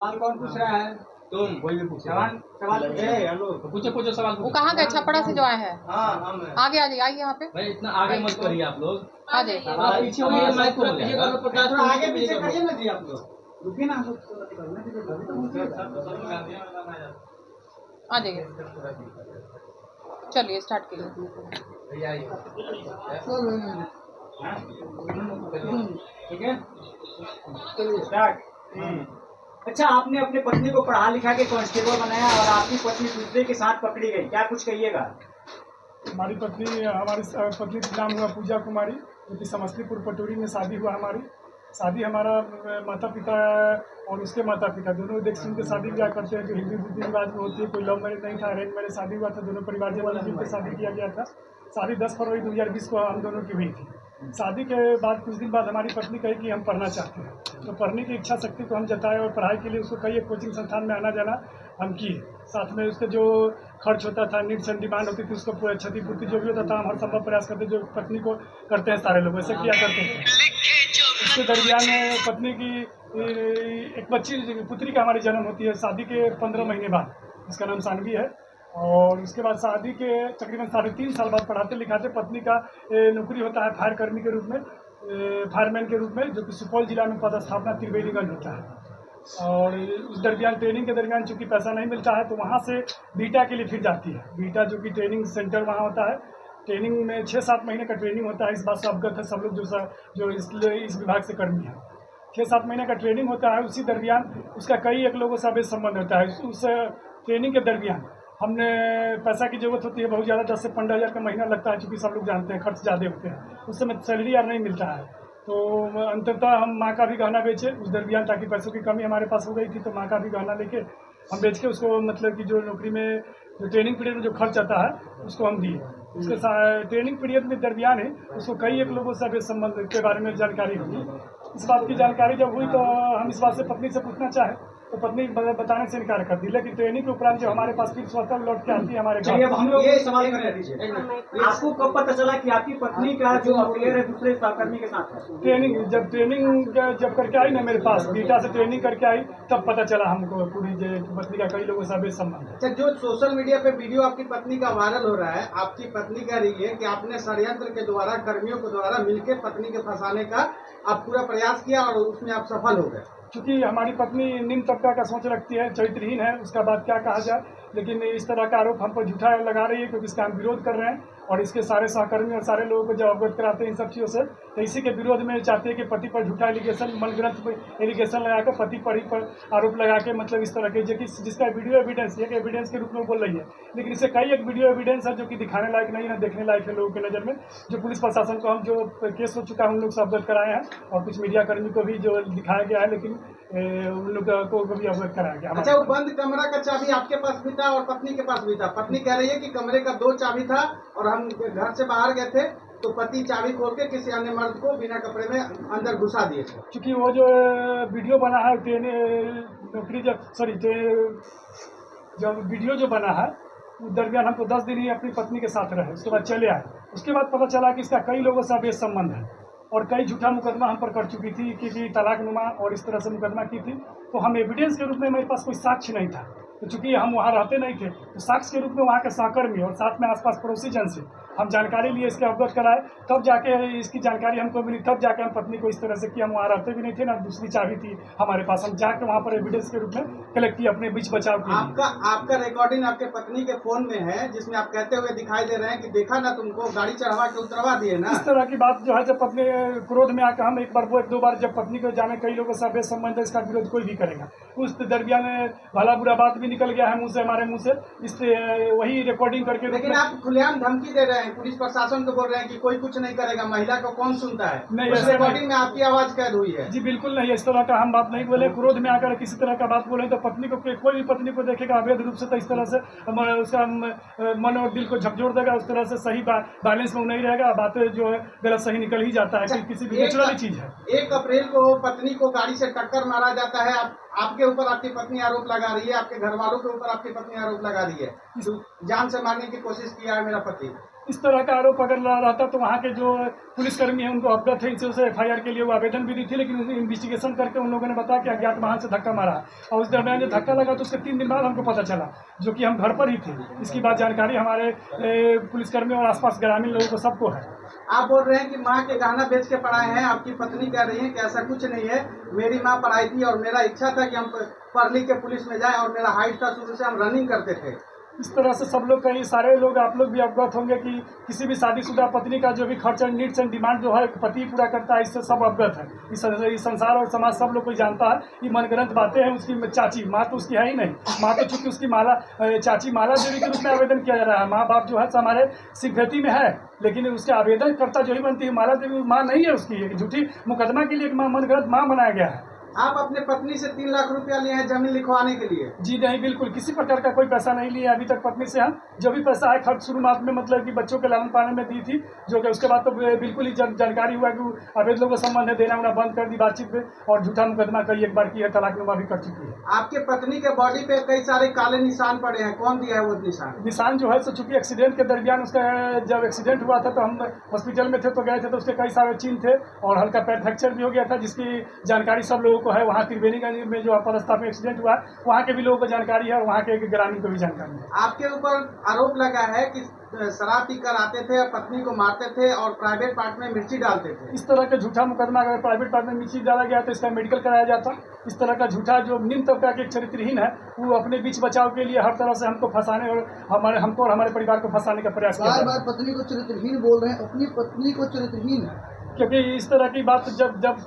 सवाल कौन पूछ रहा है? तुम कोई भी पूछ सवाल सवाल हेलो पूछो पूछो सवाल वो कहाँ गए? छपड़ा से जो आए हैं। हाँ हम आगे आ जाइए, आइए यहाँ पे। भाई इतना आगे मत करिए आप लोग। आ जाइए। आप पीछे होइए, माइक पूरा पीछे करो तो थोड़ा आगे पीछे करिए ना जी आप लोग। रुकिए ना हम आ जाइए, चलिए स्टार्ट कीजिए। ठीक है चलिए स्टार्ट। अच्छा, आपने अपने पत्नी को पढ़ा लिखा के कांस्टेबल बनाया और आपकी पत्नी दूसरे के साथ पकड़ी गई, क्या कुछ कहिएगा? हमारी पत्नी का नाम हुआ पूजा कुमारी, जो कि समस्तीपुर पटोरी में शादी हुआ हमारी। शादी हमारा माता पिता और उसके माता पिता दोनों देख सुन के शादी ब्याह करते हैं, जो हिंदू रीति रिवाज में होती है। कोई लव मैरिज नहीं था, अरेंज मैरिज शादी हुआ था। दोनों परिवार के वाले मिलकर शादी किया गया था। शादी 10 फरवरी 2020 को हम दोनों की हुई थी। शादी के बाद कुछ दिन बाद हमारी पत्नी कही कि हम पढ़ना चाहते हैं, तो पढ़ने की इच्छा शक्ति को हम जताए और पढ़ाई के लिए उसको कई एक कोचिंग संस्थान में आना जाना हम किए। साथ में उसके जो खर्च होता था, नीड्स एंड डिमांड होती थी, उसको क्षतिपूर्ति जो भी होता था, हम हर संभव प्रयास करते, जो पत्नी को करते हैं सारे लोग वैसे किया करते थे। इसके दरमियान पत्नी की एक बच्ची पुत्री का हमारी जन्म होती है शादी के 15 महीने बाद। इसका नाम सानवी है। और उसके बाद शादी के तकरीबन 3.5 साल बाद पढ़ाते लिखाते पत्नी का नौकरी होता है फायर कर्मी के रूप में, फायरमैन के रूप में, जो कि सुपौल जिला में पदस्थापना त्रिवेणीगंज होता है। और उस दरमियान ट्रेनिंग के दरमियान चूंकि पैसा नहीं मिलता है, तो वहाँ से बीटा के लिए फिर जाती है। बीटा जो कि ट्रेनिंग सेंटर वहाँ होता है। ट्रेनिंग में 6-7 महीने का ट्रेनिंग होता है। इस बात से अवगत है सब लोग जो इस विभाग से कर्मी है। 6-7 महीने का ट्रेनिंग होता है। उसी दरमियान उसका कई एक लोगों से अवैध संबंध होता है। उस ट्रेनिंग के दरमियान हमने पैसा की जरूरत होती है बहुत ज़्यादा, 10 से 15 हज़ार का महीना लगता है, चूँकि सब लोग जानते हैं खर्च ज़्यादा होते हैं। उस समय सैलरी यार नहीं मिलता है, तो अंततः हम माँ का भी गहना बेचे उस दरमियान, ताकि पैसों की कमी हमारे पास हो गई थी। तो माँ का भी गहना लेके हम बेच के उसको, मतलब कि जो नौकरी में जो ट्रेनिंग पीरियड में जो खर्च आता है उसको हम दिए। उसके ट्रेनिंग पीरियड में दरमियान है उसको कई एक लोगों से अवैध संबंध के बारे में जानकारी हुई। इस बात की जानकारी जब हुई तो हम इस बात से पत्नी से पूछना चाहे, तो पत्नी बताने से इनकार कर दी। लेकिन ट्रेनिंग के उपरांत जो हमारे पास फिर स्वतः लौट के आती है हमारे घर। अब हम लोग ये सवाल कर रहे थे, आपको कब पता चला कि आपकी पत्नी का जो अफेयर है दूसरे सहकर्मी के साथ है? ट्रेनिंग जब करके आई ना मेरे पास, बीटा से ट्रेनिंग करके आई, तब पता चला हमको पूरी पत्नी का कई लोगों से अवैध संबंध है। अच्छा, जो सोशल मीडिया पे वीडियो आपकी पत्नी का वायरल हो रहा है, आपकी पत्नी कह रही है कि आपने षड्यंत्र के द्वारा, कर्मियों के द्वारा मिलकर पत्नी के फंसाने का आप पूरा प्रयास किया और उसमें आप सफल हो गए। चूँकि हमारी पत्नी निम्न तबका का सोच रखती है, चरित्रहीन है, उसका बात क्या कहा जाए। लेकिन इस तरह का आरोप हम पर झूठा लगा रही है, क्योंकि इसका हम विरोध कर रहे हैं। और इसके सारे सहकर्मी और सारे लोगों को जब अवगत कराते हैं इन सब चीज़ों से, तो इसी के विरोध में चाहते हैं कि पति पर झूठा एलिगेशन, मनगढ़ंत एलिगेशन लगाकर पति पर ही पर आरोप लगा के, मतलब इस तरह के जिसका वीडियो एविडेंस एक एविडेंस के रूप में बोल रही है। लेकिन इससे कई एक वीडियो एविडेंस है जो कि दिखाने लायक नहीं है, देखने लायक है लोगों की नज़र में। जो पुलिस प्रशासन को हम जो केस हो चुका है उन लोग से अवगत कराए हैं, और कुछ मीडिया कर्मी को भी जो दिखाया गया है, लेकिन उन लोग को भी अवगत कराया गया। अच्छा, वो बंद कमरा का चाबी आपके पास भी था और पत्नी के पास भी था। पत्नी कह रही है कि कमरे का 2 चाबी था और हम घर से बाहर गए थे, तो पति चाबी खोल के किसी अन्य मर्द को बिना कपड़े में अंदर घुसा दिए थे। क्योंकि वो जो वीडियो बना है नौकरी जब वीडियो जो बना है उस दरमियान हमको 10 दिन ही अपनी पत्नी के साथ रहे, उसके बाद चले आए। उसके बाद पता चला कि इसका कई लोगों से अवैध संबंध है और कई झूठा मुकदमा हम पर कर चुकी थी कि तलाकनुमा और इस तरह से मुकदमा की थी। तो हम एविडेंस के रूप में मेरे पास कोई साक्ष्य नहीं था, तो चूंकि हम वहाँ रहते नहीं थे, तो साक्ष्य के रूप में वहाँ के सहकर्मी और साथ में आसपास पड़ोसी जन से हम जानकारी लिए, इसके अवगत कराए, तब जाके इसकी जानकारी हमको मिली। तब जाके हम पत्नी को इस तरह से कि हम वहाँ रहते भी नहीं थे ना, दूसरी चाबी थी हमारे पास, हम जाके वहाँ पर एविडेंस के रूप में कलेक्ट किया अपने बीच बचाव के लिए। आपका रिकॉर्डिंग आपके पत्नी के फोन में है, जिसमें आप कहते हुए दिखाई दे रहे हैं कि देखा ना तुमको, गाड़ी चढ़वा के उतरवा दिए ना। इस तरह की बात जो है, जब पत्नी क्रोध में आकर हम एक बार 2 बार जब पत्नी को जाने कई लोगों से अवैध संबंध है, इसका विरोध कोई भी करेगा। उस दरमियान भला बुरा बात भी निकल गया है मुंह से, हमारे मुंह से, इससे वही रिकॉर्डिंग करके। लेकिन आप खुलेआम धमकी दे रहे हैं, पुलिस प्रशासन को बोल रहे हैं कि कोई कुछ नहीं करेगा, महिला को कौन सुनता है। नहीं, उस रिकॉर्डिंग में आपकी आवाज कैद हुई है। जी बिल्कुल नहीं, इस तरह का हम बात नहीं बोले। क्रोध में आकर किसी तरह का बात बोले तो पत्नी को, कोई भी पत्नी को देखेगा अवैध रूप से, तो इस तरह से उसका मन और दिल को झकझोर देगा। उस तरह से सही बैलेंस में नहीं रहेगा, बातें जो है गलत सही निकल ही जाता है। किसी भी नेचुरल चीज है। 1 अप्रैल को पत्नी को गाड़ी से टक्कर मारा जाता है, आपके ऊपर आपकी पत्नी आरोप लगा रही है, आपके घर वालों के ऊपर आपकी पत्नी आरोप लगा रही है, जान से मारने की कोशिश किया है मेरा पति। इस तरह का आरोप अगर रहता तो वहाँ के जो पुलिसकर्मी हैं उनको अवगत है, इसे FIR के लिए वो आवेदन भी दी थी, लेकिन इन्वेस्टिगेशन करके उन लोगों ने बताया कि अज्ञात वाहन से धक्का मारा। और उस दरमियान जो धक्का लगा तो उसके 3 दिन बाद हमको पता चला, जो कि हम घर पर ही थे। इसकी बात जानकारी हमारे पुलिसकर्मी और आसपास ग्रामीण लोगों को सबको है। आप बोल रहे हैं कि माँ के गहना बेच के पढ़ाए हैं, आपकी पत्नी कह रही है कि ऐसा कुछ नहीं है, मेरी माँ पढ़ाई थी और मेरा इच्छा था कि हम पढ़ लिख के पुलिस में जाए और मेरा हाइट था, शुरू से हम रनिंग करते थे। इस तरह से सब लोग, कई सारे लोग, आप लोग भी अवगत होंगे कि किसी भी शादीशुदा पत्नी का जो भी खर्च एंड नीड्स एंड डिमांड जो है पति पूरा करता है, इससे सब अवगत है। इस संसार और समाज सब लोग कोई जानता है। ये मनगढ़ंत बातें हैं। उसकी चाची, माँ तो उसकी है ही नहीं, माँ तो चूंकि उसकी चाची माला देवी के रूप में आवेदन किया जा रहा है। माँ बाप जो है हमारे सिखती में है, लेकिन उसके आवेदन करता जो ही बनती है माला देवी, माँ नहीं है उसकी। एक झूठी मुकदमा के लिए एक मनगढ़ंत माँ बनाया गया है। आप अपने पत्नी से 3 लाख रुपया लिए हैं जमीन लिखवाने के लिए? जी नहीं, बिल्कुल किसी प्रकार का कोई पैसा नहीं लिया अभी तक पत्नी से। हम जो भी पैसा है खर्च शुरुआत में मतलब कि बच्चों के लालन पालन में दी थी, जो कि उसके बाद तो बिल्कुल ही जानकारी हुआ कि अवैध लोगों को संबंध देना उन्हें बंद कर दी बातचीत में, और झूठा मुकदमा कई एक बार की है, तलाकनुमा भी कर चुकी है। आपके पत्नी के बॉडी पे कई सारे काले निशान पड़े हैं, कौन दिया है वो निशान जो है सो चूंकि एक्सीडेंट के दरमियान उसका जब एक्सीडेंट हुआ था तो हम हॉस्पिटल में थे, तो गए थे, तो उसके कई सारे चिन्ह थे और हल्का पैर फ्रैक्चर भी हो गया था, जिसकी जानकारी सब लोगों को है। वहाँ त्रिवेणी में जो पदस्थापन एक्सीडेंट हुआ वहाँ के भी लोगों को जानकारी है और वहाँ के ग्रामीण को भी जानकारी है। आपके ऊपर आरोप लगा है कि शराब पीकर आते थे, पत्नी को मारते थे और प्राइवेट पार्ट में मिर्ची डालते थे। इस तरह का झूठा मुकदमा अगर प्राइवेट पार्ट में मिर्ची डाला गया तो इसका मेडिकल कराया जाता। इस तरह का झूठा जो निम्न तबका के चरित्रहीन है, वो अपने बीच बचाव के लिए हर तरह से हमको फंसाने और हमको और हमारे परिवार को फंसाने का प्रयास किया। बार पत्नी को चरित्रहीन बोल रहे हैं, अपनी पत्नी को चरित्रहीन, क्योंकि इस तरह की बात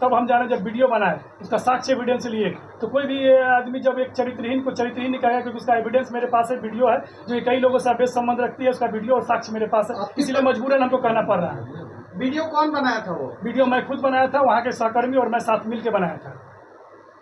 तब हम जाने जब वीडियो बनाए, उसका साक्ष्य एविडेंस लिए, तो कोई भी आदमी जब एक चरित्रहीन को चरित्रहीन नहीं कहेगा, क्योंकि उसका एविडेंस मेरे पास है, वीडियो है जो कई लोगों से अवैध संबंध रखती है, उसका वीडियो और साक्ष्य मेरे पास है, इसलिए मजबूरन हमको कहना पड़ रहा है। वीडियो कौन बनाया था? वो वीडियो मैं खुद बनाया था, वहाँ के सहकर्मी और मैं साथ मिल के बनाया था।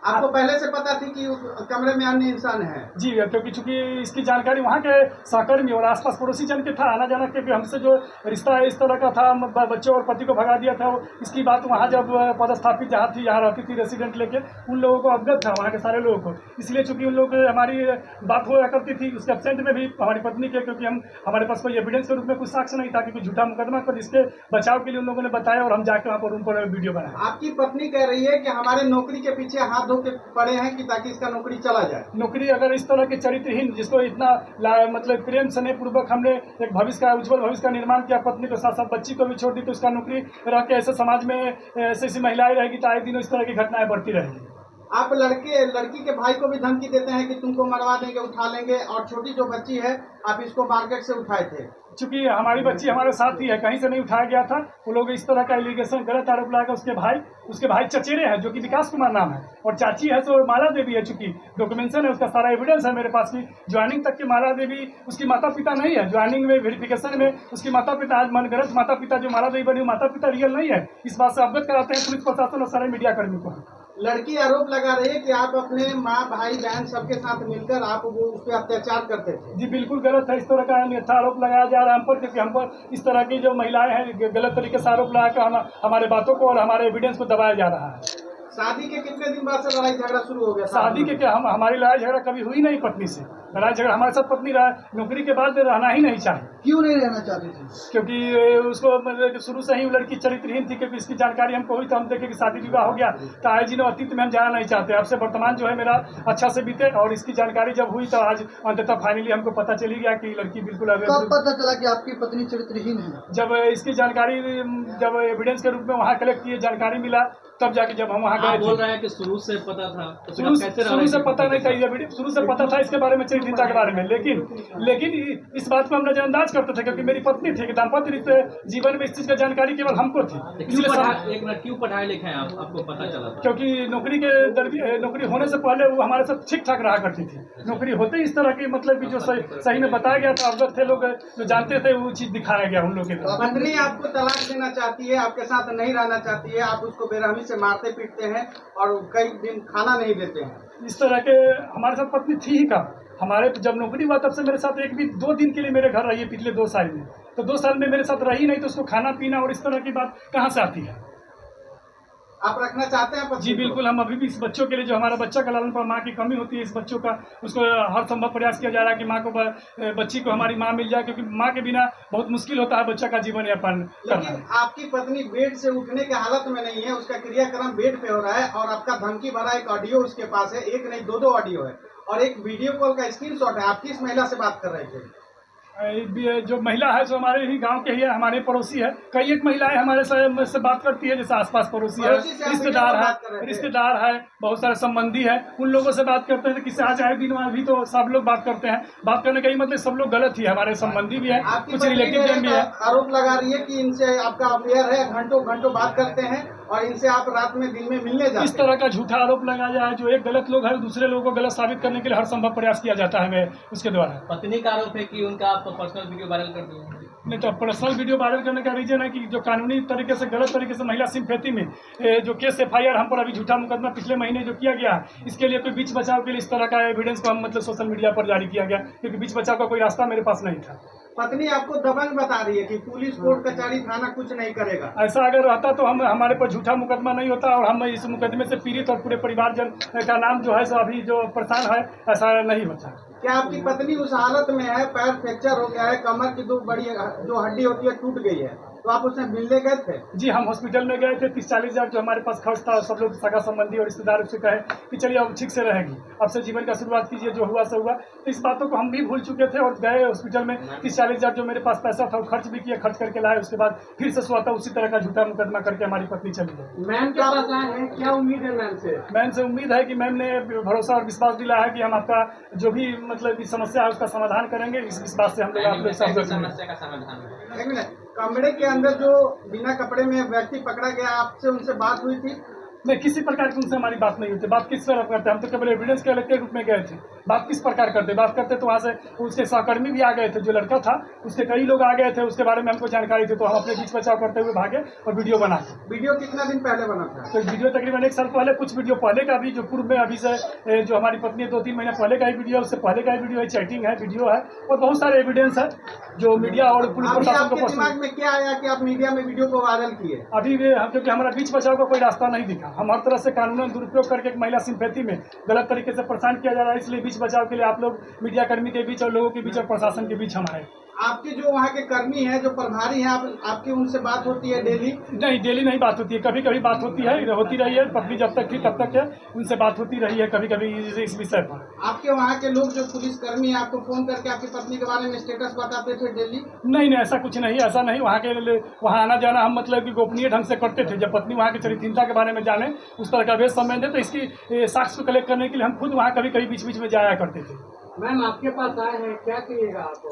आपको पहले से पता थी कि उस कमरे में अन्य इंसान है? जी, क्योंकि चूंकि इसकी जानकारी वहाँ के सहकर्मी और आसपास पड़ोसी जन के था, आना जाना, क्योंकि हमसे जो रिश्ता है इस तरह का था, बच्चों और पति को भगा दिया था। इसकी बात वहाँ जब पदस्थापित जहाँ थी, यहाँ रहती थी रेसिडेंट लेके, उन लोगों को अवगत था, वहाँ के सारे लोगों को। इसलिए चूंकि उन लोगों की हमारी बात हुआ करती थी, उसके एब्सेंट में भी हमारी पत्नी के, क्योंकि हमारे पास कोई एविडेंस के रूप में कुछ साक्ष्य नहीं था, क्योंकि झूठा मुकदमा कर इसके बचाव के लिए उन लोगों ने बताया और हम जाकर वहाँ पर रूम पर वीडियो बनाया। आपकी पत्नी कह रही है कि हमारे नौकरी के पीछे हाथ धो के पड़े हैं कि ताकि इसका नौकरी चला जाए। नौकरी अगर इस तरह के चरित्रहीन, जिसको इतना मतलब प्रेम स्नेह पूर्वक हमने एक भविष्य का, उज्जवल भविष्य का निर्माण किया, पत्नी के साथ साथ बच्ची को भी छोड़ दी, तो उसका नौकरी रह के ऐसे समाज में ऐसी महिलाएं रहेगी तो आए दिन इस तरह की घटनाएं बढ़ती रहेगी। आप लड़की के भाई को भी धमकी देते हैं कि तुमको मरवा देंगे, उठा लेंगे, और छोटी जो बच्ची है आप इसको मार्केट से उठाए थे। चूंकि हमारी बच्ची हमारे साथ ही है, कहीं से नहीं उठाया गया था। वो लोग इस तरह का एलिगेशन, गलत आरोप लगाकर उसके भाई चचेरे हैं, जो कि विकास कुमार नाम है, और चाची है तो माला देवी है। चूंकि डॉक्यूमेंटेशन है, उसका सारा एविडेंस है मेरे पास की। ज्वाइनिंग तक के माला देवी उसकी माता पिता नहीं है। ज्वाइनिंग में वेरिफिकेशन में उसकी माता पिता, आज मनगढ़ंत माता पिता जो माला देवी बनी, माता पिता रियल नहीं है। इस बात से अवगत कराते हैं पुलिस प्रशासन और सारे मीडिया कर्मी को। लड़की आरोप लगा रही है कि आप अपने माँ, भाई, बहन सबके साथ मिलकर आप उस पर अत्याचार करते थे। जी बिल्कुल गलत है। इस तरह का अन्यथा आरोप लगाया जा रहा है हम पर, क्योंकि हम पर इस तरह की जो महिलाएं हैं गलत तरीके से आरोप लगाकर हमारे बातों को और हमारे एविडेंस को दबाया जा रहा है। शादी के कितने दिन बाद से लड़ाई झगड़ा शुरू हो गया? शादी के क्या, हमारी लड़ाई झगड़ा कभी हुई नहीं पत्नी से। लड़ाई झगड़ा हमारे साथ पत्नी नौकरी के बाद रहना ही नहीं चाहिए। क्यों नहीं रहना चाहती थी? क्योंकि उसको मतलब शुरू से ही वो लड़की चरित्रहीन थी, क्योंकि इसकी जानकारी हमको हुई तो हम देखे कि शादी विवाह हो गया, तो आए दिन अतीत में हम जाना नहीं चाहते। अब से वर्तमान जो है मेरा अच्छा से बीते, और इसकी जानकारी जब हुई तो आज अंततः फाइनली हमको पता चली गया कि लड़की बिल्कुल। कब पता चला कि आपकी पत्नी चरित्रहीन है? जब इसकी जानकारी, जब एविडेंस के रूप में वहाँ कलेक्ट किए, जानकारी मिला, तब जाके जब हम वहाँ गए। बोल रहे हैं कि शुरू से पता था, तो शुरू से पता नहीं था, शुरू से पता था इसके बारे में, चरित्रहीनता के बारे में, लेकिन इस बात को हम नजरअंदाज करते थे, क्योंकि मेरी पत्नी थी कि दाम्पत्य रिश्ते जीवन में इस चीज की जानकारी केवल हमको थी। क्यों पढ़ाए लिखे हैं आपको पता चला था? क्योंकि नौकरी होने से पहले वो हमारे साथ ठीक ठाक रहा करती थी। नौकरी होते ही इस तरह की मतलब कि जो सही में बताया गया था, अवगत थे लोग जो जानते थे, वो चीज दिखाया गया उन लोग के। पत्नी आपको तलाक देना चाहती है, आपके साथ नहीं रहना चाहती है, आप उसको बेरहमी से मारते पीटते हैं और कई दिन खाना नहीं देते हैं। इस तरह के हमारे साथ पत्नी थी ही का। हमारे जब नौकरी हुआ तब से मेरे साथ एक भी 2 दिन के लिए मेरे घर रही है पिछले 2 साल में, तो 2 साल में मेरे साथ रही नहीं, तो उसको खाना पीना और इस तरह की बात कहाँ से आती है? आप रखना चाहते हैं पत्नी जी को? बिल्कुल, हम अभी भी इस बच्चों के लिए, जो हमारा बच्चा का लालन पालन, माँ की कमी होती है इस बच्चों का, उसको हर संभव प्रयास किया जा रहा है कि माँ को बच्ची को हमारी माँ मिल जाए, क्योंकि माँ के बिना बहुत मुश्किल होता है बच्चा का जीवन यापन करना। लेकिन आपकी पत्नी बेड से उठने के हालत में नहीं है, उसका क्रियाक्रम बेड पे हो रहा है और आपका धमकी भरा एक ऑडियो उसके पास है, एक नहीं दो ऑडियो है और एक वीडियो कॉल का स्क्रीनशॉट है। आप किस महिला से बात कर रहे थे? जो महिला है जो हमारे ही गांव के ही है, हमारे पड़ोसी है। कई एक महिलाएं हमारे से बात करती है, जैसे आसपास पड़ोसी है, पड़ोसी से आप रिश्तेदार वीडियो में बात कर रहे है, थे। रिश्तेदार है, बहुत सारे संबंधी है, उन लोगों से बात करते हैं। तो किससे आज आए दिन भी तो सब लोग बात करते हैं। बात करने का ही मतलब सब लोग गलत ही है, हमारे संबंधी भी है, आपकी कुछ पत्नी रिलेटिव जन भी है। आरोप लगा रही है कि इनसे आपका अफेयर है, घंटों घंटों बात करते हैं और इनसे आप रात में दिन में मिलने जाते इस तरह का झूठा आरोप लगाया है। जो एक गलत लोग है, दूसरे लोगों को गलत साबित करने के लिए हर संभव प्रयास किया जाता है उसके द्वारा। पत्नी का आरोप है कि उनका आप पर्सनल वीडियो वायरल कर दिए। नहीं, तो पर्सनल वीडियो वायरल करने का रीजन है कि जो कानूनी तरीके से, गलत तरीके से महिला सिंपैथी में जो केस FIR हम पर अभी झूठा मुकदमा पिछले महीने जो किया गया है, इसके लिए कोई बीच बचाव के लिए इस तरह का एविडेंस को हम मतलब सोशल मीडिया पर जारी किया गया, क्योंकि बीच बचाव का कोई रास्ता मेरे पास नहीं था। पत्नी आपको दबंग बता रही है कि पुलिस कोर्ट कचहरी थाना कुछ नहीं करेगा। ऐसा अगर रहता तो हमारे पर झूठा मुकदमा नहीं होता और हम इस मुकदमे से पीड़ित और पूरे परिवारजन का नाम जो है सो अभी जो परेशान है, ऐसा नहीं होता। क्या आपकी पत्नी उस हालत में है, पैर फ्रैक्चर हो गया है, कमर की दो बड़ी जो हड्डी होती है टूट गई है, तो आप उससे मिलने गए थे? जी, हम हॉस्पिटल में गए थे। 30-40 हजार जो हमारे पास खर्च था, सब लोग सगा संबंधी और रिश्तेदार उससे कहे कि चलिए अब ठीक से रहेगी, अब से जीवन का शुरुआत कीजिए, जो हुआ सो हुआ। तो इस बातों को हम भी भूल चुके थे और गए हॉस्पिटल में। 30-40 हजार जो मेरे पास पैसा था वो खर्च भी किया, खर्च करके लाए। उसके बाद फिर से स्वतः उसी तरह का झूठा मुकदमा करके हमारी पत्नी चली गई। मैम के पास आए हैं, क्या उम्मीद है मैम से? मैम से उम्मीद है कि मैम ने भरोसा और विश्वास दिलाया है कि हम आपका जो भी मतलब समस्या है उसका समाधान करेंगे। इस बात से हम लोग आप लोग समस्या का समाधान है। एक मिनट, कमरे के अंदर जो बिना कपड़े में व्यक्ति पकड़ा गया, आपसे उनसे बात हुई थी? नहीं, किसी प्रकार की उनसे हमारी बात नहीं होती। बात किस तरह करते हैं, हम तो केवल एविडेंस के रूप में गए थे। बात किस प्रकार करते, बात करते तो वहाँ से उसके सहकर्मी भी आ गए थे, जो लड़का था उसके कई लोग आ गए थे, उसके बारे में हमको जानकारी थी, तो हम अपने बीच बचाव करते हुए भागे और वीडियो बनाए। वीडियो कितना दिन पहले बना था? तो वीडियो तकरीबन 1 साल पहले, कुछ वीडियो पहले का भी जो पूर्व में अभी से जो हमारी पत्नी 2-3 महीने पहले का ही वीडियो है, उससे पहले का ही वीडियो है, चैटिंग है, वीडियो है और बहुत सारे एविडेंस है जो मीडिया और पुलिस अभी प्रशासन आपके को दिमाग में क्या आया कि आप मीडिया में वीडियो को वायरल किए? अभी भी क्योंकि हमारा बीच बचाव का कोई रास्ता नहीं दिखा। हम हर तरह से कानूनन दुरुपयोग करके एक महिला सिंपैथी में गलत तरीके से परेशान किया जा रहा है, इसलिए बीच बचाव के लिए आप लोग मीडिया कर्मी के बीच और लोगों के बीच और प्रशासन के बीच हम आए। आपके जो वहाँ के कर्मी हैं, जो प्रभारी हैं, आपकी उनसे बात होती है डेली? नहीं, डेली नहीं बात होती है, कभी कभी बात होती है, होती रही है। पत्नी जब तक थी तब तक है, उनसे बात होती रही है कभी कभी इस विषय पर। आपके वहाँ के लोग जो पुलिस कर्मी हैं, आपको फोन करके आपकी पत्नी के बारे में स्टेटस बताते थे डेली? नहीं, ऐसा कुछ नहीं, ऐसा नहीं। वहाँ आना जाना हम मतलब कि गोपनीय ढंग से करते थे। जब पत्नी वहाँ की चरित्रहीनता के बारे में जाने, उस तरह का अवैध संबंध है, तो इसकी साक्ष्य कलेक्ट करने के लिए हम खुद वहाँ कभी कभी बीच बीच में जाया करते थे। मैम आपके पास आए हैं, क्या कहिएगा आपको?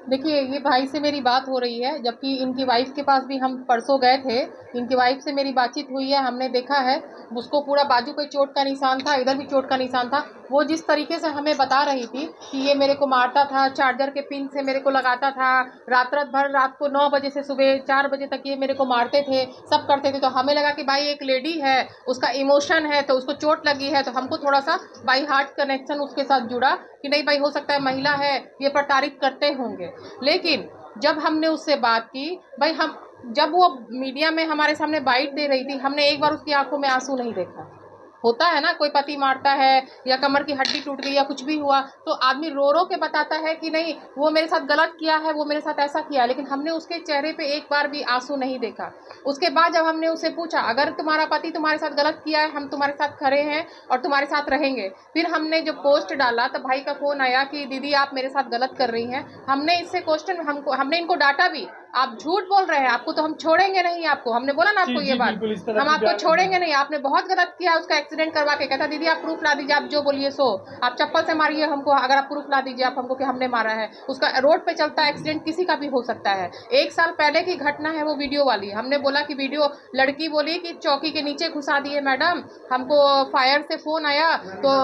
देखिए, ये भाई से मेरी बात हो रही है, जबकि इनकी वाइफ के पास भी हम परसों गए थे। इनकी वाइफ से मेरी बातचीत हुई है, हमने देखा है उसको पूरा बाजू पे चोट का निशान था, इधर भी चोट का निशान था। वो जिस तरीके से हमें बता रही थी कि ये मेरे को मारता था, चार्जर के पिन से मेरे को लगाता था, रात भर, रात को 9 बजे से सुबह 4 बजे तक ये मेरे को मारते थे, सब करते थे। तो हमें लगा कि भाई एक लेडी है, उसका इमोशन है, तो उसको चोट लगी है, तो हमको थोड़ा सा बाई हार्ट कनेक्शन उसके साथ जुड़ा कि नहीं भाई, हो सकता है महिला है, ये प्रताड़ित करते होंगे। लेकिन जब हमने उससे बात की, भाई हम जब वो मीडिया में हमारे सामने बाइट दे रही थी, हमने एक बार उसकी आंखों में आंसू नहीं देखा। होता है ना, कोई पति मारता है या कमर की हड्डी टूट गई या कुछ भी हुआ तो आदमी रो रो के बताता है कि नहीं वो मेरे साथ गलत किया है, वो मेरे साथ ऐसा किया, लेकिन हमने उसके चेहरे पे एक बार भी आंसू नहीं देखा। उसके बाद जब हमने उससे पूछा, अगर तुम्हारा पति तुम्हारे साथ गलत किया है, हम तुम्हारे साथ खड़े हैं और तुम्हारे साथ रहेंगे। फिर हमने जो पोस्ट डाला तो भाई का फ़ोन आया कि दीदी आप मेरे साथ गलत कर रही हैं। हमने इससे क्वेश्चन, हमने इनको डांटा भी, आप झूठ बोल रहे हैं, आपको तो हम छोड़ेंगे नहीं। आपको हमने बोला ना आपको ये बात, हम आपको छोड़ेंगे नहीं, आपने बहुत गलत किया। उसका एक्सीडेंट करवा के कहता दीदी आप प्रूफ ला दीजिए, आप जो बोलिए सो, आप चप्पल से मारिए हमको, अगर आप प्रूफ ला दीजिए आप हमको कि हमने मारा है। उसका रोड पे चलता है, एक्सीडेंट किसी का भी हो सकता है। 1 साल पहले की घटना है वो वीडियो वाली। हमने बोला कि वीडियो, लड़की बोली कि चौकी के नीचे घुसा दिए मैडम, हमको फायर से फ़ोन आया तो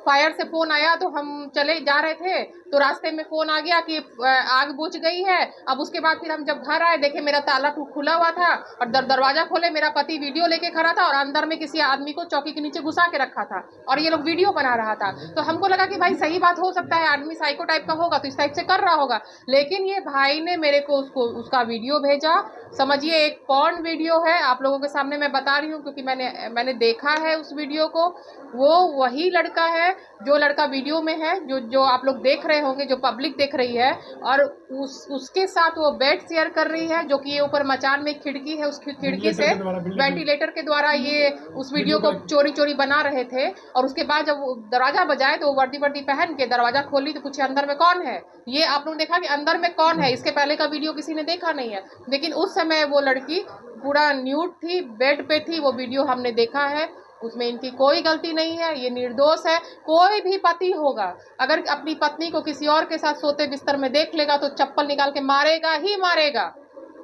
फायर से फोन आया तो हम चले जा रहे थे तो रास्ते में फोन आ गया कि आग बुझ गई है। अब उसके बाद फिर हम जब घर आए देखे मेरा ताला खुला हुआ था और दरवाजा खोले मेरा पति वीडियो लेके खड़ा था और अंदर में किसी आदमी को चौकी के नीचे घुसा के रखा था और ये लोग वीडियो बना रहा था। तो हमको लगा कि भाई सही बात हो सकता है, आदमी साइको टाइप का होगा तो इस टाइप से कर रहा होगा, लेकिन ये भाई ने मेरे को उसका वीडियो भेजा। समझिए एक पॉर्न वीडियो है, आप लोगों के सामने मैं बता रही हूँ क्योंकि मैंने देखा है उस वीडियो को। वो वही लड़का है जो लड़का वीडियो में है, जो आप लोग देख रहे होंगे, जो पब्लिक देख रही है, और उसके साथ वो बेड शेयर कर रही है, जो कि ये ऊपर मचान में खिड़की है, उस खिड़की से वेंटिलेटर के द्वारा ये उस वीडियो को चोरी चोरी बना रहे थे। और उसके बाद जब वो दरवाजा बजाए तो वो वर्दी पहन के दरवाजा खोली तो पूछे अंदर में कौन है। ये आप लोग देखा कि अंदर में कौन है, इसके पहले का वीडियो किसी ने देखा नहीं है, लेकिन उस समय वो लड़की पूरा न्यूड थी, बेड पे थी, वो वीडियो हमने देखा है। उसमें इनकी कोई गलती नहीं है, ये निर्दोष है। कोई भी पति होगा अगर अपनी पत्नी को किसी और के साथ सोते बिस्तर में देख लेगा तो चप्पल निकाल के मारेगा ही मारेगा,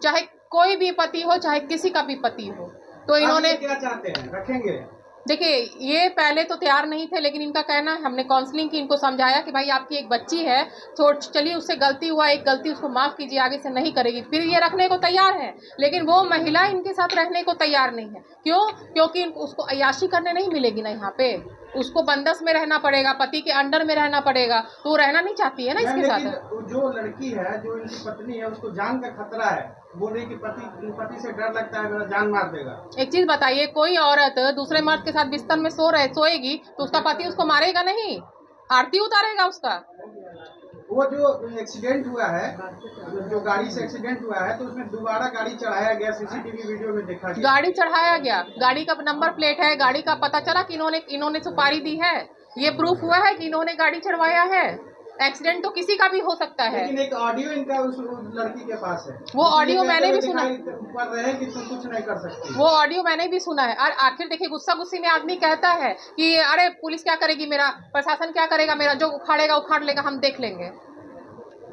चाहे कोई भी पति हो, चाहे किसी का भी पति हो। तो इन्होंने क्या चाहते हैं, रखेंगे? देखिए ये पहले तो तैयार नहीं थे, लेकिन इनका कहना है, हमने काउंसलिंग की, इनको समझाया कि भाई आपकी एक बच्ची है तो चलिए उससे गलती हुआ, एक गलती उसको माफ़ कीजिए, आगे से नहीं करेगी। फिर ये रखने को तैयार है, लेकिन वो महिला इनके साथ रहने को तैयार नहीं है। क्यों? क्योंकि उसको अय्याशी करने नहीं मिलेगी ना, यहाँ पे उसको बंदस में रहना पड़ेगा, पति के अंडर में रहना पड़ेगा, तो वो रहना नहीं चाहती है ना इसके साथ। जो लड़की है, जो इनकी पत्नी है, उसको जान का खतरा है, बोल रही कि पति से डर लगता है, मेरा जान मार देगा। एक चीज बताइए, कोई औरत दूसरे मर्द के साथ बिस्तर में सोएगी तो उसका पति उसको मारेगा नहीं, आरती उतारेगा उसका। वो जो एक्सीडेंट हुआ है, जो गाड़ी से एक्सीडेंट हुआ है, तो उसमें दोबारा गाड़ी चढ़ाया गया, सीसीटीवी वीडियो में देखा गया। गाड़ी चढ़ाया गया, गाड़ी का नंबर प्लेट है, गाड़ी का पता चला कि इन्होंने सुपारी दी है, ये प्रूफ हुआ है कि इन्होंने गाड़ी चढ़वाया है। एक्सीडेंट तो किसी का भी हो सकता है, लेकिन एक ऑडियो इनका उस लड़की के पास है, वो ऑडियो मैंने भी सुना ऊपर रहे कि तुम कुछ नहीं कर सकती, वो ऑडियो मैंने भी सुना है। और आखिर देखिए गुस्सा गुस्सी में आदमी कहता है कि अरे पुलिस क्या करेगी मेरा, प्रशासन क्या करेगा मेरा, जो उखाड़ेगा उखाड़ लेगा, हम देख लेंगे।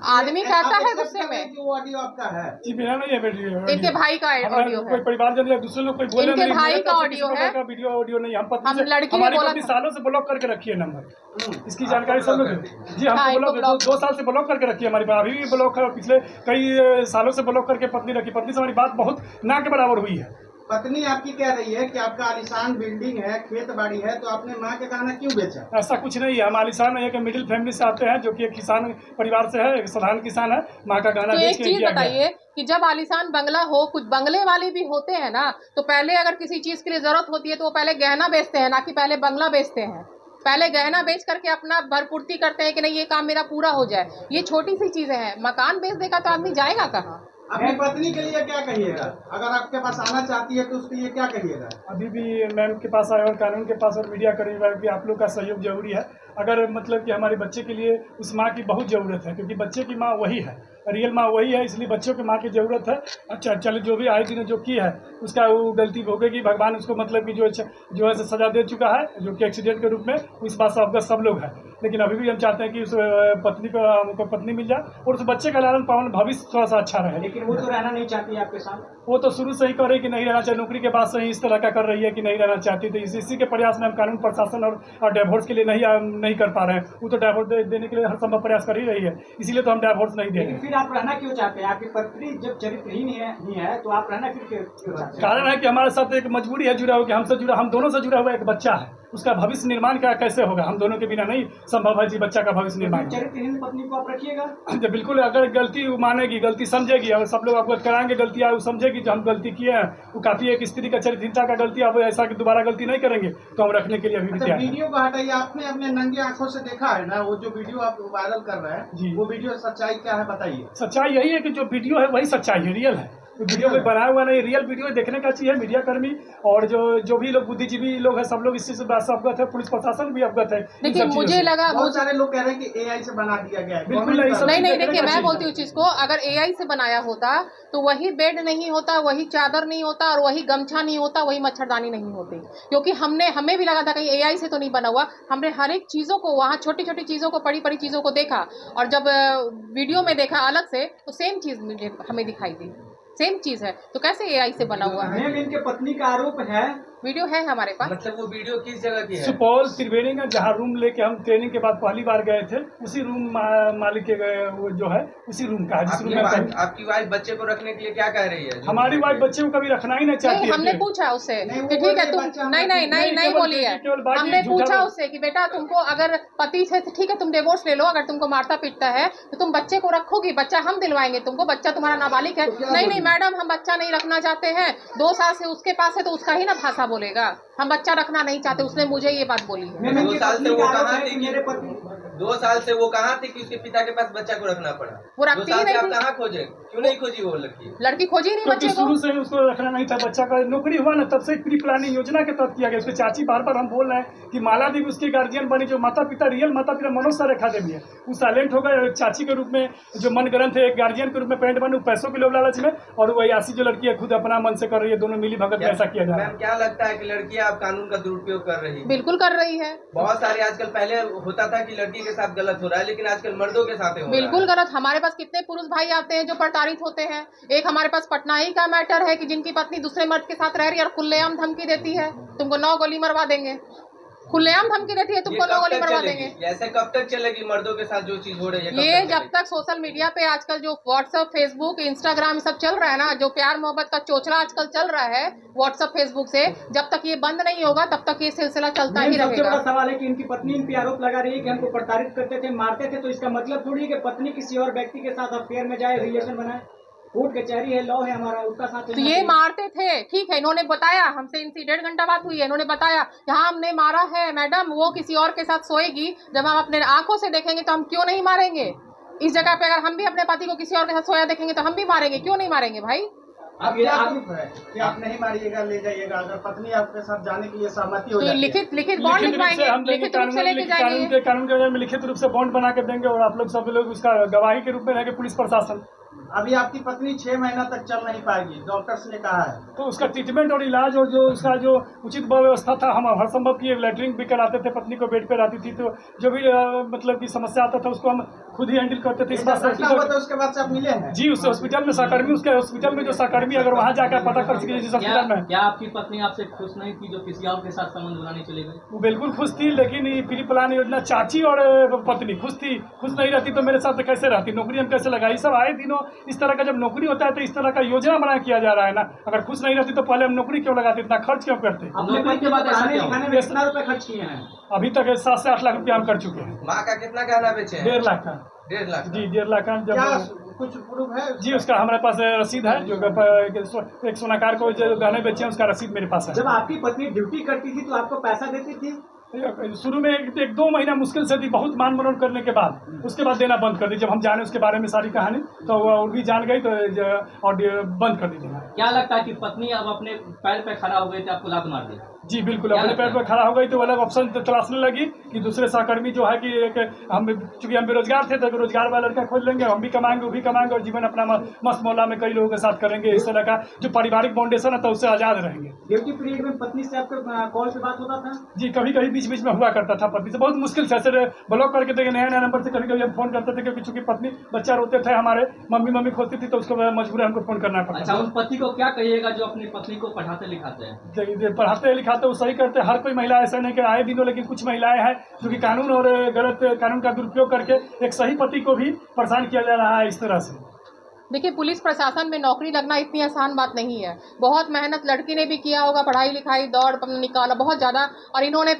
आदमी कहता है गुस्से में। जो ऑडियो आपका है जी मेरा नहीं है वीडियो, इनके भाई का ऑडियो है, कोई परिवारजन या दूसरे लोग कोई बोले इनके भाई का ऑडियो है, वीडियो ऑडियो नहीं। हम हम लड़की ने बोला सालों से ब्लॉक करके रखी है नंबर, इसकी जानकारी सब लोग जी हमको ब्लॉक 2 साल से ब्लॉक करके रखी है हमारी, अभी भी ब्लॉक है, पिछले कई सालों से ब्लॉक करके पत्नी रखी। पत्नी से हमारी बात बहुत ना के बराबर हुई है। पत्नी आपकी कह रही है कि आपका आलिशान बिल्डिंग है, खेत बाड़ी है, तो आपने माँ के गहना क्यों बेचा? ऐसा कुछ नहीं है, हम आलिशान एक मिडिल फैमिली से आते हैं, जो कि एक किसान परिवार से है, एक साधारण किसान है। माँ का गहना तो एक चीज बताइए कि जब आलिशान बंगला हो, कुछ बंगले वाले भी होते हैं ना, तो पहले अगर किसी चीज के लिए जरूरत होती है तो वो पहले गहना बेचते हैं, ना कि पहले बंगला बेचते हैं। पहले गहना बेच करके अपना भरपूर्ति करते हैं कि नहीं ये काम मेरा पूरा हो जाए। ये छोटी सी चीजें हैं, मकान बेच देगा तो आदमी जाएगा कहाँ? अपनी पत्नी के लिए क्या कहिएगा? अगर आपके पास आना चाहती है तो उसके लिए क्या कहिएगा? अभी भी मैम के पास आए और कानून के पास और मीडिया कर्मी भी आप लोग का सहयोग जरूरी है। अगर मतलब कि हमारे बच्चे के लिए उस माँ की बहुत ज़रूरत है, क्योंकि बच्चे की माँ वही है, रियल माँ वही है, इसलिए बच्चों की माँ की ज़रूरत है। अच्छा चलो, जो भी आए दिन जो की है उसका वो गलती भोगेगी, भगवान उसको मतलब कि जो है सजा दे चुका है, जो कि एक्सीडेंट के रूप में, उस बात से अवगत सब लोग हैं। लेकिन अभी भी हम चाहते हैं कि उस पत्नी को पत्नी मिल जाए और उस बच्चे का लालन पालन भविष्य थोड़ा सा अच्छा रहे। लेकिन वो तो रहना नहीं चाहती आपके साथ। वो तो शुरू से ही कह रही कि नहीं रहना चाहिए, नौकरी के बाद से ही इस तरह का कर रही है कि नहीं रहना चाहती। तो इसी के प्रयास में हम कानून प्रशासन और डिवोर्स के लिए नहीं कर पा रहे हैं। वो तो डिवोर्स देने के लिए हर संभव प्रयास कर ही रही है, इसीलिए तो हम डिवोर्स नहीं दे रहे। फिर आप रहना क्यों चाहते हैं? आपकी पत्नी जब चरित्रहीन है तो आप रहना फिर क्यों चाहते हैं? कारण है कि हमारे साथ एक मजबूरी है जुड़ा हुआ, कि हमसे जुड़ा, हम दोनों से जुड़ा हुआ एक बच्चा है, उसका भविष्य निर्माण क्या कैसे होगा? हम दोनों के बिना नहीं संभव है जी बच्चा का भविष्य निर्माण। चरित्रहीन पत्नी को आप रखिएगा जब बिल्कुल, अगर गलती मानेगी, गलती समझेगी और सब लोग अवगत कराएंगे, गलती वो समझेगी जो हम गलती किए हैं, वो काफी एक स्त्री का चरित्रहीनता का गलती, अब ऐसा कि दोबारा गलती नहीं करेंगे तो हम रखने के लिए अभी भी तैयार हैं। वीडियो को हटाइए, आपने अपने नंगी आंखों से देखा है ना, वो जो वीडियो आप वायरल कर रहे हैं, वो वीडियो सच्चाई क्या है बताइए। सच्चाई यही है कि जो वीडियो है वही सच्चाई है, रियल है। तो वीडियो कोई बनाया हुआ नहीं, रियल वीडियो देखने का चाहिए। मीडिया कर्मी और जो भी लोग बुद्धिजीवी लोग हैं, सब लोग इस चीज से अवगत है, पुलिस प्रशासन भी अवगत है। देखिए मुझे लगा बहुत सारे लोग कह रहे हैं कि एआई से बना दिया गया है। बिल्कुल नहीं, देखिए मैं बोलती हूँ चीज को, अगर एआई से बनाया होता तो वही बेड नहीं होता, वही चादर नहीं होता, और वही गमछा नहीं होता, वही मच्छरदानी नहीं होती। क्योंकि हमें भी लगा था कहीं एआई से तो नहीं बना हुआ। हमने हर एक चीजों को, वहाँ छोटी छोटी चीजों को, बड़ी बड़ी चीजों को देखा, और जब वीडियो में देखा अलग से तो सेम चीज मुझे हमें दिखाई दी, सेम चीज है। तो कैसे एआई से बना हुआ है? मैम इनके पत्नी का आरोप है वीडियो है हमारे पास। मतलब वो वीडियो किस जगह की है? सुपौल त्रिवेणी में जहाँ रूम लेके हम ट्रेनिंग के बाद पहली बार गए थे, उसी रूम मालिक के गए, वो जो है उसी रूम का है जिस रूम में आपकी वाइफ बच्चे को रखने के लिए क्या कह रही है? हमारी वाइफ बच्चे को कभी रखना ही नहीं चाहती नहीं, है। हमने पूछा उससे नहीं, वो कि ठीक है बोल रही तुम बच्चा नहीं बोली है। केवल बात हमने ये झूठा पूछा बोल- उससे कि बेटा तुमको अगर पति से ठीक है तुम डिवोर्स ले लो, अगर तुमको मारता पीटता है तो तुम बच्चे को रखोगी, बच्चा हम दिलवाएंगे तुमको, बच्चा तुम्हारा नाबालिग है। नहीं मैडम हम बच्चा नहीं रखना चाहते हैं, 2 साल से उसके पास है तो उसका ही ना भाषा बोलेगा, हम बच्चा रखना नहीं चाहते, उसने मुझे ये बात बोली है। मेमन 2 की साल पत्नी से का वो आरोप कहाँ है थी कि कि मेरे पति 2 साल से वो कहाँ थी कि उसके पिता के पास बच्चा को रखना पड़ा? वो 2 रखती ही साल से नहीं आप थी। कहाँ खोजे? क्यों नहीं खोजी वो लड़की? लड़की खोजी नहीं क्योंकि बच्चे को। शुरू से ही उसको रखना नहीं था। बच्चा का नौकरी हुआ ना, तब से प्री प्लानिंग योजना के तहत किया गया। उसके चाची बार बार हम बोल रहे हैं कि माला देवी उसके गार्जियन बनी, जो माता पिता रियल माता पिता मनोज सर रेखा देवी है, वो साइलेंट हो गए। चाची के रूप में जो मन ग्रंथ है, एक गार्जियन के रूप में पेंट बने, पैसों के लोभ लालच में, और वो यासी जो लड़की है खुद अपना मन से कर रही है, दोनों मिली भगत में ऐसा किया जा रहा है। मैम क्या लगता है कि लड़कियां आप कानून का दुरुपयोग कर रही है? बिल्कुल कर रही है, बहुत सारे आजकल, पहले होता था कि लड़की के साथ गलत हो रहा है, लेकिन आजकल मर्दों के साथ हो रहा है। बिल्कुल गलत। हमारे पास कितने पुरुष भाई आते हैं जो प्रताड़ित होते हैं। एक हमारे पास पटना ही का मैटर है कि जिनकी पत्नी दूसरे मर्द के साथ रह रही है और खुलेआम धमकी देती है, तुमको 9 गोली मरवा देंगे, खुलेआम धमकी देती है तुमको 9 गोली मरवा देंगे। ऐसे कब तक चलेगी? मर्दों के साथ जो चीज हो रही है ये जब तक सोशल मीडिया पे आजकल जो व्हाट्सएप फेसबुक इंस्टाग्राम सब चल रहा है ना, जो प्यार मोहब्बत का चोचला आजकल चल रहा है व्हाट्सएप फेसबुक से, जब तक ये बंद नहीं होगा तब तक ये सिलसिला चलता ही सबसे बड़ा रहेगा। सवाल है कि इनकी पत्नी इन पे आरोप लगा रही है कि हमको प्रताड़ित करते थे, मारते थे, तो इसका मतलब थोड़ी है कि पत्नी किसी और व्यक्ति के साथ अफेयर में जाए, रिलेशन बनाए। कोर्ट कचहरी है, लॉ है हमारा, उसका साथ तो ये मारते थे, ठीक है, इन्होंने बताया, हमसे इनसे 1.5 घंटा बात हुई है, इन्होंने बताया यहाँ हमने मारा है मैडम, वो किसी और के साथ सोएगी, जब हम अपने आंखों से देखेंगे तो हम क्यों नहीं मारेंगे? इस जगह पे अगर हम भी अपने पति को किसी और के साथ सोया देखेंगे तो हम भी मारेंगे, क्यों नहीं मारेंगे भाई? अब ये आरोप है कि आप नहीं मारिएगा, ले जाइएगा। अगर पत्नी आपके साथ जाने के लिए सहमति हो तो जाती है, लिखित बॉन्ड लिखित रूप से लिखवाएंगे, हम देंगे, लिखित रूप से लेके जाएंगे। कानून के में लिखित रूप से बॉन्ड बना के देंगे, और आप लोग सब लोग उसका गवाही के रूप में रहेंगे। पुलिस प्रशासन अभी आपकी पत्नी 6 महीना तक चल नहीं पाएगी, डॉक्टर्स ने कहा है। तो उसका ट्रीटमेंट और इलाज और जो उसका जो उचित व्यवस्था था, हम हर संभव की लेटरिंग भी कराते थे, पत्नी को बेड पे रहती थी, तो जो भी मतलब की समस्या आता था उसको हम खुद ही हैंडल करते थे। इस बात घटना हुआ था उसके बाद से आप मिले हैं? जी, उस हॉस्पिटल में सहकर्मी, उसके हॉस्पिटल में जो सहकर्मी अगर वहाँ जाकर पता कर सके जिस हॉस्पिटल में, क्या आपकी पत्नी आपसे खुश नहीं थी जो किसी और के साथ संबंध बनाने चले गए? वो बिल्कुल खुश थी, लेकिन ये प्री प्लान योजना चाची और पत्नी खुश थी। खुश नहीं रहती तो मेरे साथ कैसे रहती? नौकरी हम कैसे लगाई? सब आए दिनों इस तरह का जब नौकरी होता है तो इस तरह का योजना बना किया जा रहा है ना। अगर खुश नहीं रहती तो पहले हम नौकरी क्यों लगाते, इतना खर्च क्यों करते? अपने पति के बाद पढ़ाने लिखाने में कितना रुपए खर्च किए हैं? अभी तक 7 से 8 लाख रुपया हम कर चुके हैं। माँ का कितना गहना बेचे हैं? 1.5 लाख का। 1.5 लाख जी, 1.5 लाख का। क्या जब कुछ प्रूफ है? जी, उसका हमारे पास रसीद है, जो एक सोनाकार को जो गहने बेचे हैं उसका रसीद मेरे पास है। जब आपकी पत्नी ड्यूटी करती थी तो आपको पैसा देती थी? शुरू में 1-2 महीना मुश्किल से दी, बहुत मान मनोन करने के बाद, उसके बाद देना बंद कर दी। जब हम जाने उसके बारे में सारी कहानी तो वो भी जान गई, तो और बंद कर दी देना। क्या लगता है कि पत्नी अब अपने पैर पे खड़ा हो गई थी, आपको लात मार दी? जी बिल्कुल, अपने पैर पर खड़ा हो गई तो अलग ऑप्शन तलाशने लगी कि दूसरे सहकर्मी जो है कि एक हम, चूंकि हम बेरोजगार थे तो रोजगार वाला लड़का खोज लेंगे, हम भी कमाएंगे, वो भी कमाएंगे, और जीवन अपना मस्त मौला में कई लोगों के साथ करेंगे। इस तरह का जो पारिवारिक फाउंडेशन है तो उससे आजाद रहेंगे। ड्यूटी पीरियड में पत्नी से आपको कॉल पे बात होता था? जी, कभी कभी बीच बीच में हुआ करता था पत्नी से, बहुत मुश्किल से, ऐसे ब्लॉक करके तो नया नया नंबर से कभी कभी हम फोन करते थे, क्योंकि चूंकि पत्नी बच्चा रोते थे हमारे, मम्मी खोजती थी, तो उसको मजबूर हमको फोन करना पड़ता अच्छा, था। उस पति को क्या कहिएगा जो अपनी पत्नी को पढ़ाते लिखाते हैं? पढ़ाते लिखाते वो सही करते। हर कोई महिला ऐसा नहीं कि आए दिनों, लेकिन कुछ महिलाएं हैं जो कि कानून और गलत कानून का दुरुपयोग करके एक सही पति को भी परेशान किया जा रहा है इस तरह से। देखिए, पुलिस प्रशासन में नौकरी लगना इतनी आसान बात नहीं है। बहुत मेहनत लड़की ने भी किया होगा, पढ़ाई लिखाई दौड़ निकाला बहुत ज़्यादा, और इन्होंने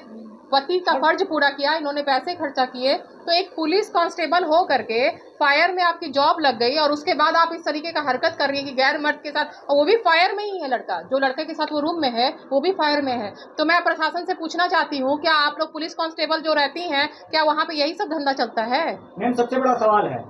पति का फर्ज पूरा किया, इन्होंने पैसे खर्चा किए। तो एक पुलिस कांस्टेबल हो करके फायर में आपकी जॉब लग गई, और उसके बाद आप इस तरीके का हरकत कर रही है कि गैर मर्द के साथ, और वो भी फायर में ही है लड़का, जो लड़के के साथ वो रूम में है वो भी फायर में है। तो मैं प्रशासन से पूछना चाहती हूँ, क्या आप लोग पुलिस कांस्टेबल जो रहती हैं, क्या वहाँ पे यही सब धंधा चलता है? मैम, सबसे बड़ा सवाल है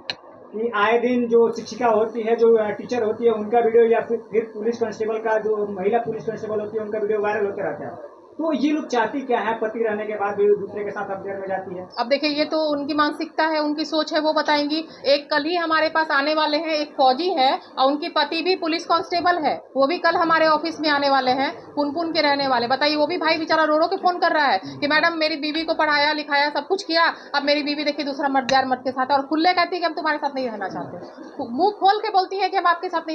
कि आए दिन जो शिक्षिका होती है, जो टीचर होती है, उनका वीडियो, या फिर पुलिस कांस्टेबल का, जो महिला पुलिस कांस्टेबल होती है, उनका वीडियो वायरल होते रहता है। तो ये लोग चाहती क्या है? पति रहने के बाद भी दूसरे के साथ अफेयर में जाती है। अब देखिए, ये तो उनकी मानसिकता है, उनकी सोच है, वो बताएंगी। एक कल ही हमारे पास आने वाले हैं, एक फौजी है और उनकी पति भी पुलिस कांस्टेबल है, वो भी कल हमारे ऑफिस में आने वाले हैं, पुनपुन के रहने वाले। बताइए, वो भी भाई बेचारा रो रो के फोन कर रहा है कि मैडम मेरी बीवी को पढ़ाया लिखाया सब कुछ किया, अब मेरी बीवी देखिए दूसरा मर्द गैर मर्द के साथ, और खुले कहती है कि हम तुम्हारे साथ नहीं रहना चाहते, मुंह खोल के बोलती है कि हम आपके साथ नहीं